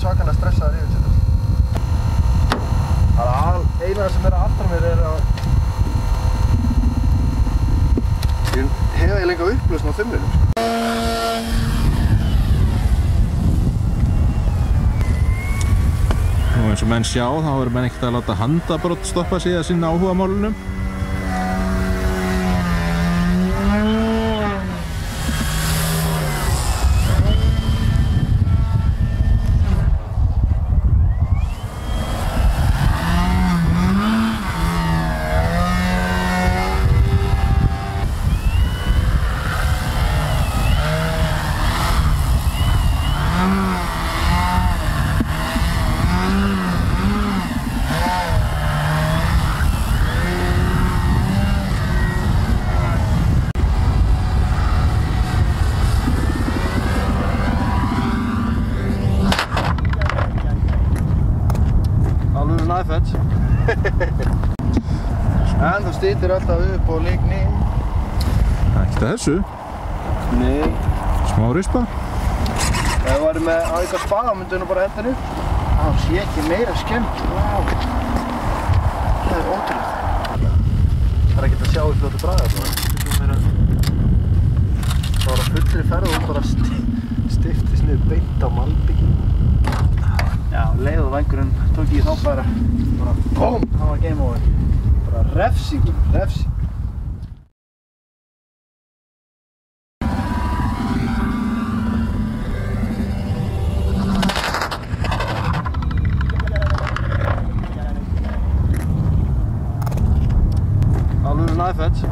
svakalega stressaður yfir þetta. Það eina sem aftan mér að ég hef eiginlega enga upplausn á þumlinum. Og eins og menn sjá, þá verður menn ekkert að láta handabrott stoppa sig að sinna áhugamálunum. En þú stýtir alltaf upp og ligni. Ekkert að þessu. Nei. Smá rispa. Ef þú væri með eitthvað spaða, myndu nú bara henda henni upp. Það sé ekki meira skemmt. Vá. Það ótrúlegt. Það ekkert að sjá í fljótu bragði. Það var að fullri ferð og bara stiftist niður beint á malbyggi. Já, leið og vængurinn tók ég þá bara BOOM! Það var game over. Bara refsing. Alveg næfett.